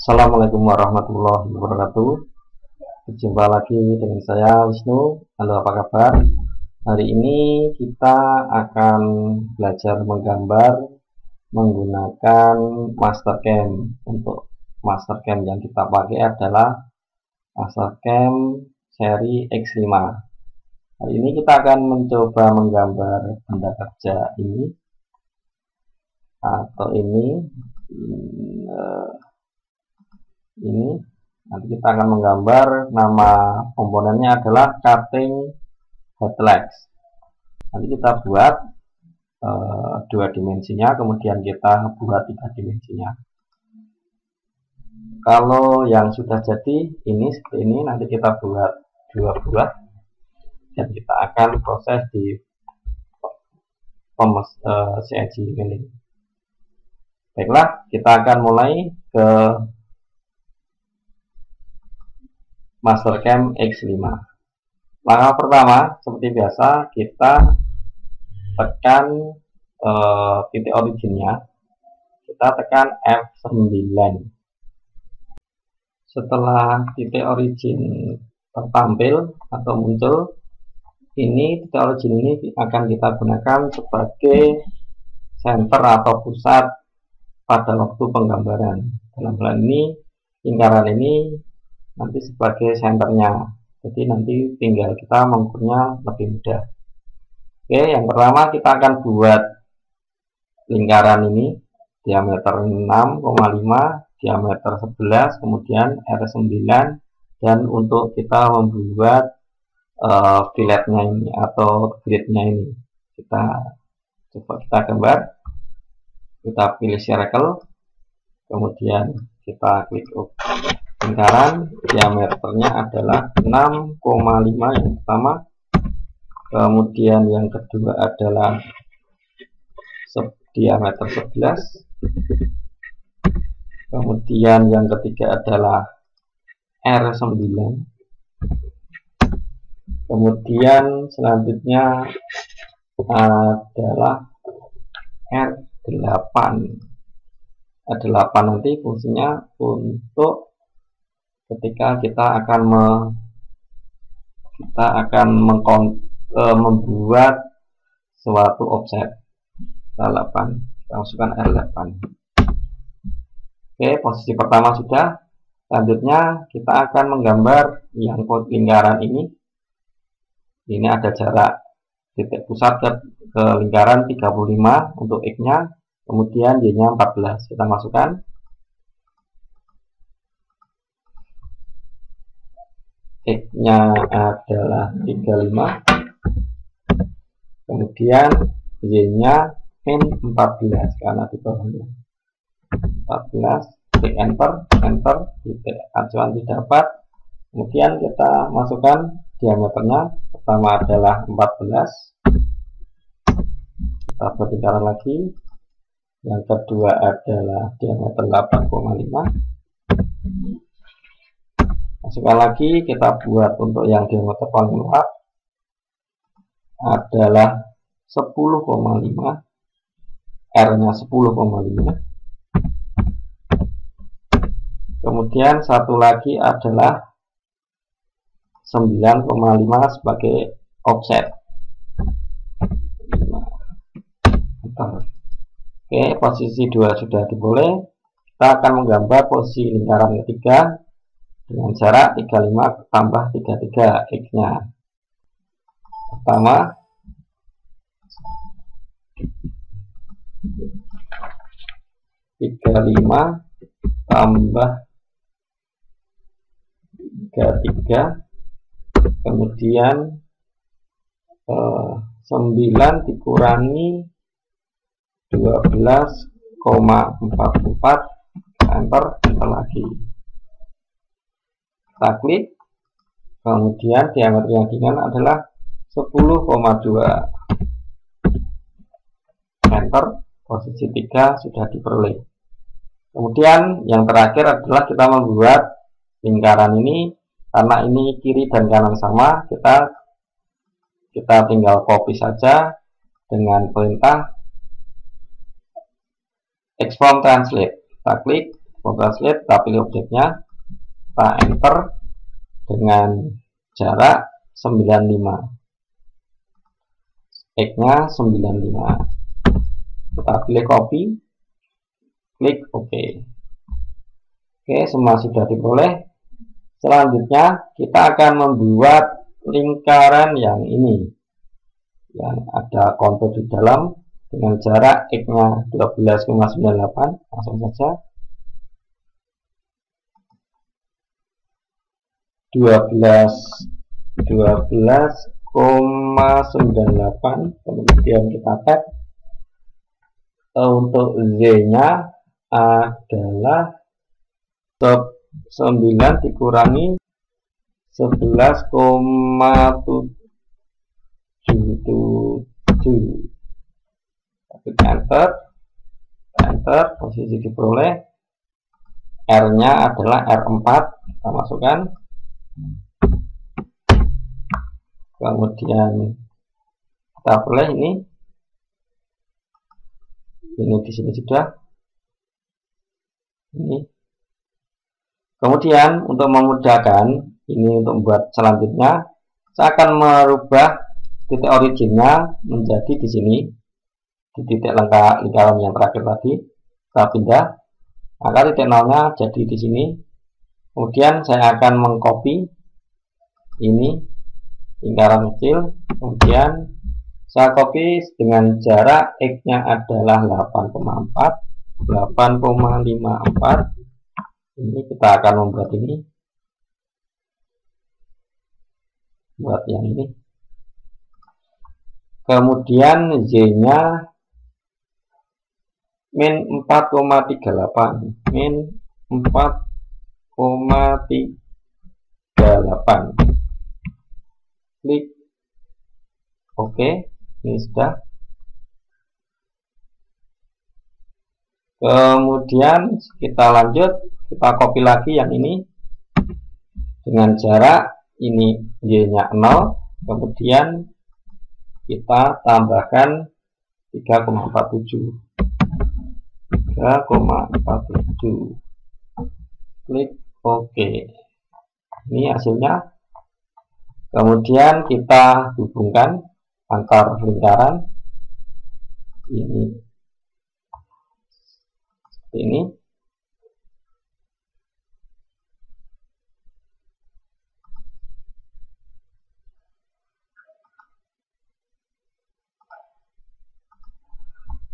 Assalamualaikum warahmatullahi wabarakatuh. Berjumpa lagi dengan saya Wisnu. Halo, apa kabar? Hari ini kita akan belajar menggambar menggunakan Mastercam. Untuk Mastercam yang kita pakai adalah Mastercam seri X5. Hari ini kita akan mencoba menggambar benda kerja ini atau ini nanti kita akan menggambar, nama komponennya adalah cutting headlights. Nanti kita buat dua dimensinya, kemudian kita buat tiga dimensinya. Kalau yang sudah jadi ini seperti ini, nanti kita buat dua buah dan kita akan proses di CNC milling. Baiklah, kita akan mulai ke Mastercam X5. Langkah pertama, seperti biasa, kita tekan titik originnya. Kita tekan F9. Setelah titik origin tertampil atau muncul, ini titik origin ini akan kita gunakan sebagai center atau pusat pada waktu penggambaran. Dalam hal ini, lingkaran ini nanti sebagai senternya, jadi nanti tinggal kita mengukurnya lebih mudah. Oke, yang pertama kita akan buat lingkaran ini diameter 6,5, diameter 11, kemudian R9, dan untuk kita membuat filletnya ini atau gridnya ini, kita gambar, kita pilih circle, kemudian kita klik OK. Lingkaran diameternya adalah 6,5 yang pertama, kemudian yang kedua adalah diameter 11, kemudian yang ketiga adalah R9, kemudian selanjutnya adalah R8. R8 nanti fungsinya untuk ketika kita akan membuat suatu objek. R8, kita masukkan R8. Oke, posisi pertama sudah. Selanjutnya kita akan menggambar yang lingkaran ini. Ini ada jarak titik pusat ke lingkaran 35 untuk X-nya, kemudian Y-nya 14. Kita masukkan. X-nya adalah 35, kemudian Y-nya min 14 karena di bawahnya 14, klik enter, titik acuan didapat, kemudian kita masukkan diameternya. Pertama adalah 14, kita buat lingkaran lagi. Yang kedua adalah diameter 8,5, masukkan lagi, kita buat untuk yang diameter paling luar adalah 10,5, R-nya 10,5. Kemudian satu lagi adalah 9,5 sebagai offset. Oke, posisi 2 sudah diboleh. Kita akan menggambar posisi lingkaran ketiga dengan jarak 35 tambah 33 X-nya. Pertama, (35) tambah 33, kemudian 9 dikurangi 12,44, enter lagi. Kita klik, kemudian diameter yang ringan adalah 10,2, enter. Posisi 3 sudah diperoleh. Kemudian yang terakhir adalah kita membuat lingkaran ini. Karena ini kiri dan kanan sama, kita tinggal copy saja dengan perintah export translate. Kita klik, translate, kita pilih objeknya, kita enter dengan jarak 95, X nya 95, kita pilih copy, klik OK. Oke, semua sudah diperoleh. Selanjutnya kita akan membuat lingkaran yang ini, yang ada kontur di dalam dengan jarak X nya 12,98, langsung saja 12,98, kemudian kita tab. Untuk Z nya adalah 9 dikurangi 11,77. Klik enter, posisi diperoleh. R nya adalah R4, kita masukkan, kemudian kita peroleh ini di sini sudah ini. Kemudian untuk memudahkan ini, untuk membuat selanjutnya saya akan merubah titik originnya menjadi di sini, di titik lingkaran yang terakhir tadi. Kita pindah, maka titik nolnya jadi di sini. Kemudian saya akan mengcopy ini lingkaran kecil, kemudian saya copy dengan jarak X nya adalah 8,54. Ini kita akan membuat ini, buat yang ini. Kemudian Z nya min 4,38, min 4,38, klik OK. Ini sudah. Kemudian kita lanjut, kita copy lagi yang ini dengan jarak ini Y nya 0, kemudian kita tambahkan 3,47, klik OK. Ini hasilnya. Kemudian kita hubungkan antar lingkaran ini seperti ini.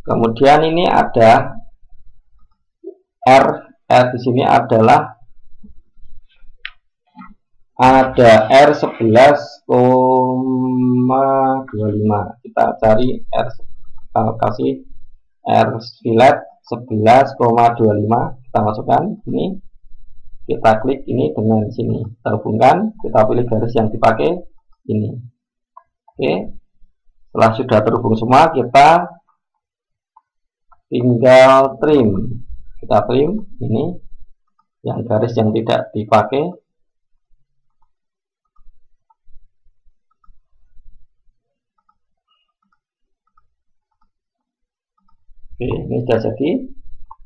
Kemudian ini ada R di sini adalah ada R11,25. Kita cari R, kita kasih R fillet 11,25, kita masukkan ini, kita klik ini dengan sini, kita hubungkan, kita pilih garis yang dipakai ini. Oke, setelah sudah terhubung semua, kita tinggal trim, kita trim ini yang garis yang tidak dipakai. Oke, ini sudah jadi.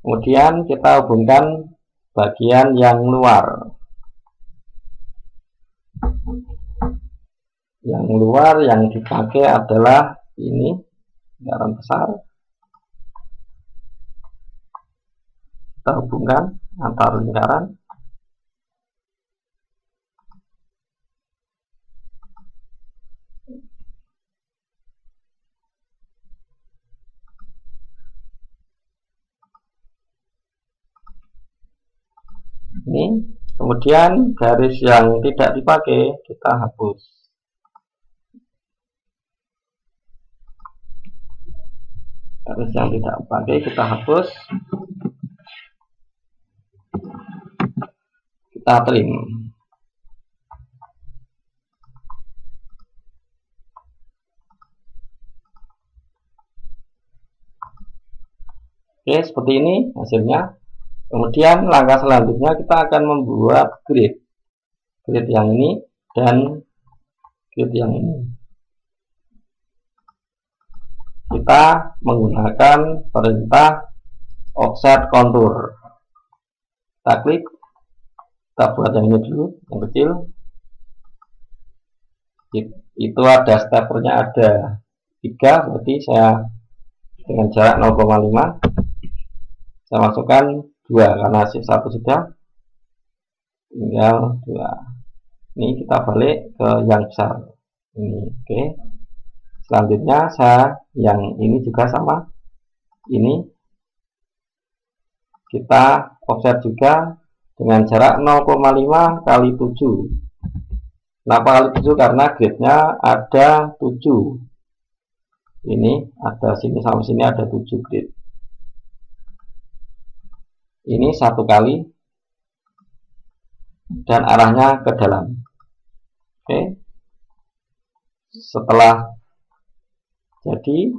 Kemudian kita hubungkan bagian yang luar. Yang luar yang dipakai adalah ini, lingkaran besar. Kita hubungkan antar lingkaran. Ini, kemudian garis yang tidak dipakai kita hapus. Garis yang tidak dipakai kita hapus, kita trim. Oke, seperti ini hasilnya. Kemudian langkah selanjutnya kita akan membuat grid yang ini dan grid yang ini. Kita menggunakan perintah offset kontur. kita klik, kita buat yang ini dulu, yang kecil. Itu ada steppernya ada 3, berarti saya dengan jarak 0,5 saya masukkan 2 karena shift 1 sudah, tinggal 2. Ini kita balik ke yang besar ini. Oke, selanjutnya saya yang ini juga sama, ini kita offset juga dengan jarak 0,5 kali 7. Kenapa kali 7? Karena grid-nya ada 7. Ini ada sini sampai sini ada 7 grid. Ini 1 kali dan arahnya ke dalam. Oke. Setelah jadi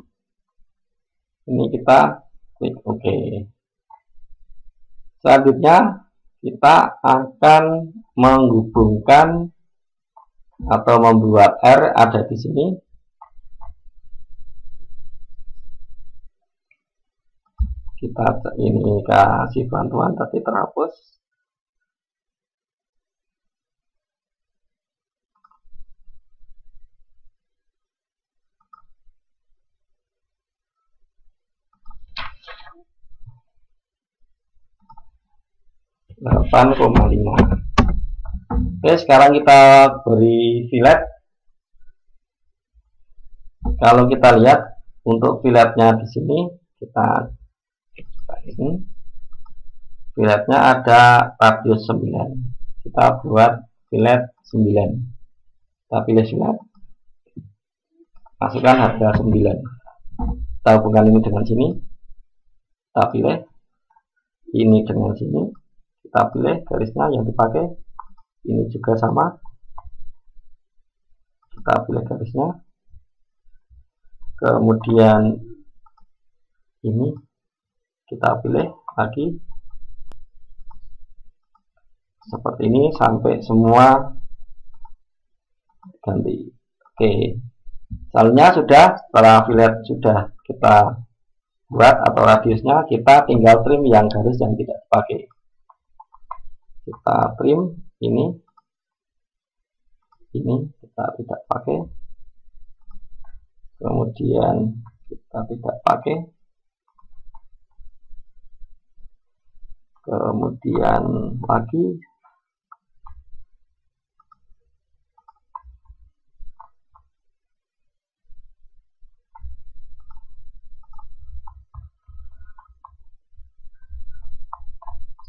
ini kita klik OK. Selanjutnya kita akan menghubungkan atau membuat R ada di sini. Kita ini kasih bantuan tapi terhapus. (8,5). Oke, sekarang kita beri fillet. Kalau kita lihat untuk filletnya di sini, kita ini filletnya ada radius 9. Kita buat fillet 9. Kita pilih fillet, masukkan harga 9. Kita hubungkan ini dengan sini. Kita pilih ini dengan sini. Kita pilih garisnya yang dipakai. Ini juga sama. Kita pilih garisnya. Kemudian ini kita pilih lagi seperti ini sampai semua ganti. Oke, misalnya sudah, setelah fillet sudah kita buat atau radiusnya, kita tinggal trim yang garis yang tidak dipakai. Kita trim ini kita tidak pakai, kemudian kita tidak pakai, kemudian lagi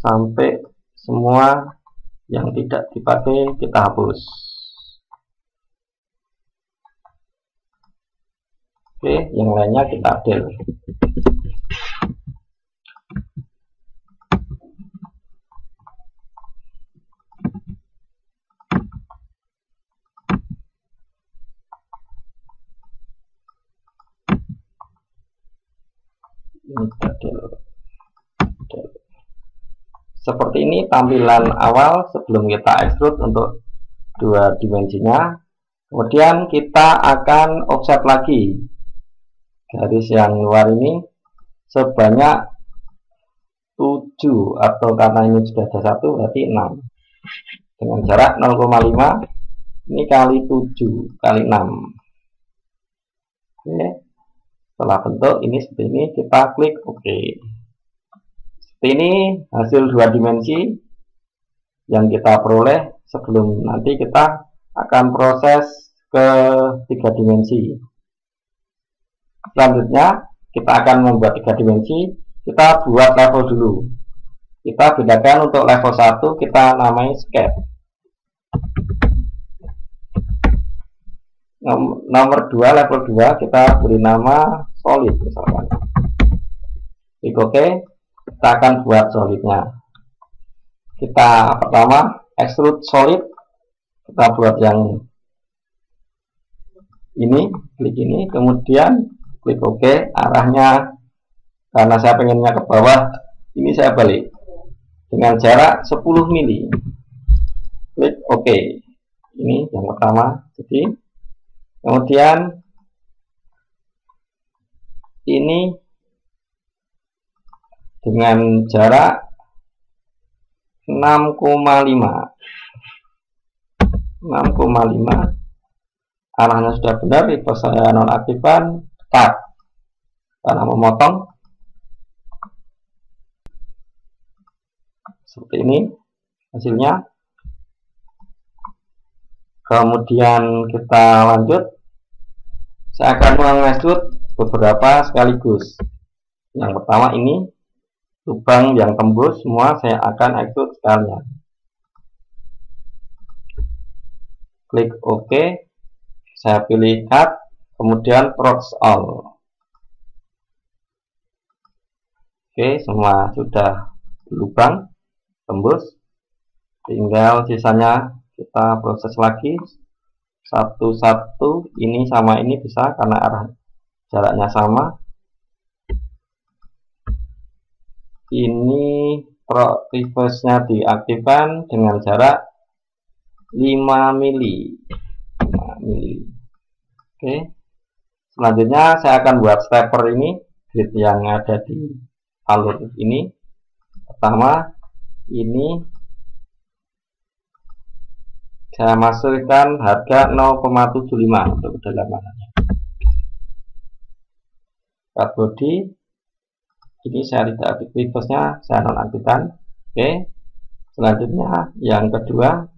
sampai semua yang tidak dipakai kita hapus. Oke, yang lainnya kita del. Ini kita del. Seperti ini tampilan awal sebelum kita extrude untuk 2 dimensinya. Kemudian kita akan offset lagi garis yang luar ini sebanyak 7, atau karena ini sudah ada 1 berarti 6 dengan jarak 0,5. Ini kali 7 kali 6. Oke, setelah bentuk ini seperti ini, kita klik OK. Ini hasil 2 dimensi yang kita peroleh sebelum nanti kita akan proses ke 3 dimensi. Selanjutnya kita akan membuat 3 dimensi. Kita buat level dulu. Kita bedakan untuk level 1 kita namai sketch. Nomor 2 level 2 kita beri nama solid misalkan. Klik OK. Kita akan buat solidnya. Kita pertama extrude solid, kita buat yang ini, klik ini, kemudian klik OK. Arahnya karena saya pengennya ke bawah, ini saya balik dengan jarak 10 mili. Klik OK. Ini yang pertama. Jadi kemudian ini dengan jarak 6,5. Arahnya sudah benar, reverse saya nonaktifkan, cut karena memotong. Seperti ini hasilnya. Kemudian kita lanjut. Saya akan mengekstrud beberapa sekaligus. Yang pertama ini lubang yang tembus semua saya akan ekstrud sekalian. Klik OK. Saya pilih cut, kemudian Prox All. Oke, semua sudah lubang tembus. Tinggal sisanya kita proses lagi satu-satu. Ini sama ini bisa karena arah jaraknya sama. Ini reverse-nya diaktifkan dengan jarak 5 mili. Oke. Selanjutnya saya akan buat stepper ini, grid yang ada di alur ini. Pertama, ini saya masukkan harga 0,75 untuk kedalamannya. Cut body, ini saya tidak aktif, reverse-nya saya nonaktifkan. Oke. Selanjutnya yang kedua,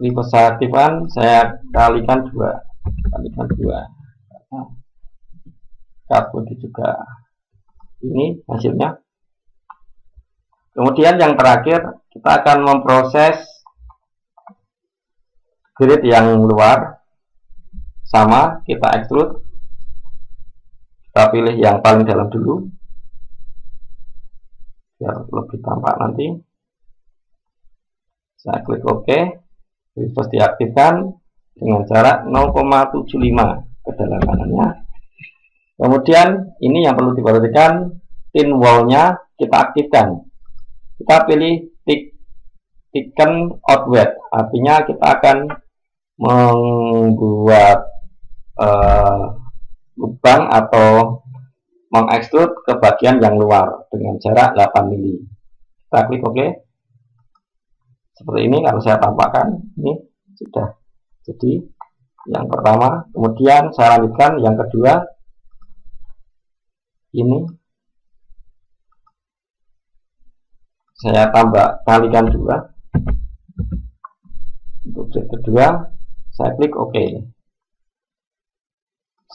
reverse saya aktifkan, saya kalikan 2. Cut body juga. Ini hasilnya. Kemudian yang terakhir, kita akan memproses grid yang luar. Sama, kita extrude. Kita pilih yang paling dalam dulu, biar lebih tampak nanti. Saya klik OK. Reverse diaktifkan dengan jarak 0,75 kedalamannya. Kemudian ini yang perlu diperhatikan, thin wall-nya kita aktifkan. Kita pilih thicken outward, artinya kita akan membuat lubang atau mengekstrud ke bagian yang luar dengan jarak 8 mili. Kita klik OK. Seperti ini kalau saya tampakkan, ini sudah jadi yang pertama. Kemudian saya lanjutkan yang kedua. Ini saya tambah kalikan 2. Untuk grid kedua saya klik OK.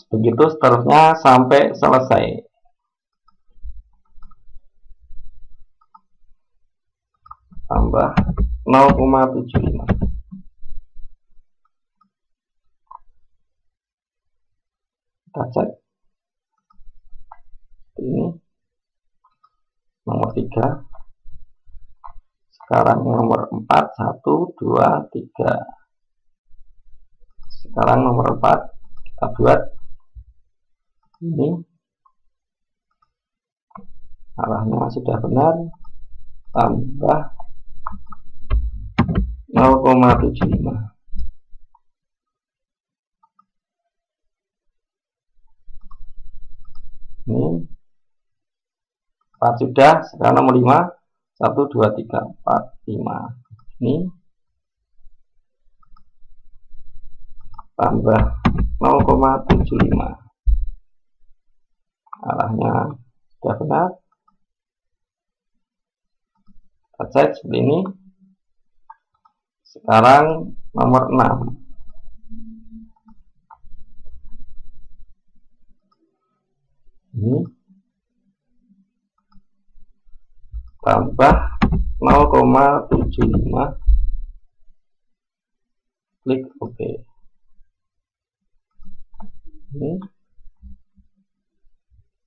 Begitu seterusnya sampai selesai. Tambah 0,75. Kita cek. Ini nomor 3. Sekarang nomor 4, 1, 2, 3. Sekarang nomor 4 kita buat ini. Arahnya sudah benar. Tambah 0,75. Ini 4 sudah. Sekarang nomor 5. 1, 2, 3, 4, 5. Ini tambah 0,75. Arahnya sudah benar. Kita cek seperti ini. Sekarang nomor 6. Ini tambah 0,75. Klik OK. Ini.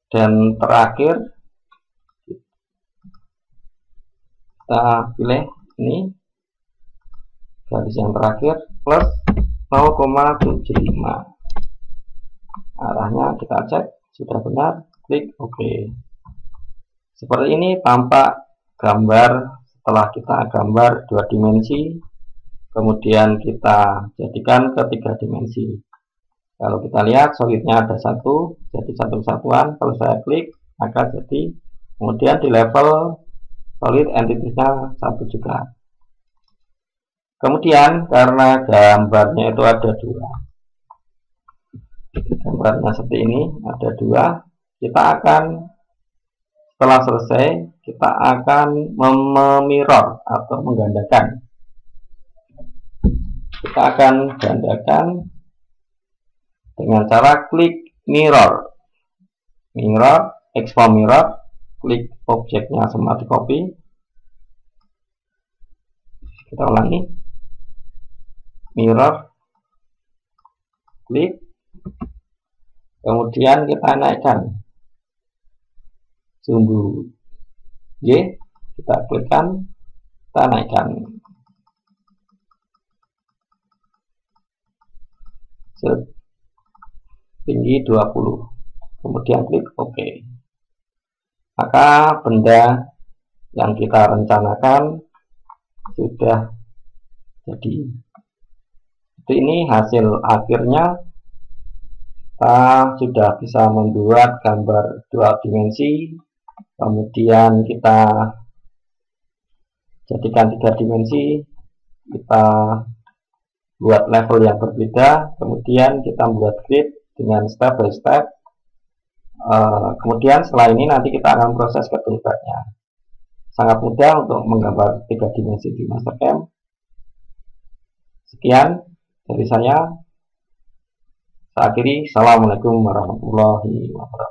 Dan terakhir kita pilih ini garis yang terakhir plus 0,75. Arahnya kita cek sudah benar, klik OK. Seperti ini tampak gambar setelah kita gambar 2 dimensi, kemudian kita jadikan ke 3 dimensi. Kalau kita lihat solidnya ada satu, jadi satu kesatuan. Kalau saya klik maka jadi, kemudian di level solid entitiesnya satu juga. Kemudian karena gambarnya itu ada dua, gambarnya seperti ini ada dua, kita akan setelah selesai kita akan memirror atau menggandakan. Kita akan gandakan dengan cara klik mirror, export mirror, klik objeknya smart copy. Kita ulangi, mirror, klik, kemudian kita naikkan sumbu Y, kita klikkan, kita naikkan tinggi 20, kemudian klik OK. Maka benda yang kita rencanakan sudah jadi. Ini hasil akhirnya. Kita sudah bisa membuat gambar dua dimensi, kemudian kita jadikan tiga dimensi, kita buat level yang berbeda, kemudian kita membuat grid dengan step by step. Kemudian setelah ini nanti kita akan proses ke toolbarnya. Sangat mudah untuk menggambar tiga dimensi di Mastercam. Sekian dari saya. Saya akhiri. Assalamualaikum warahmatullahi wabarakatuh.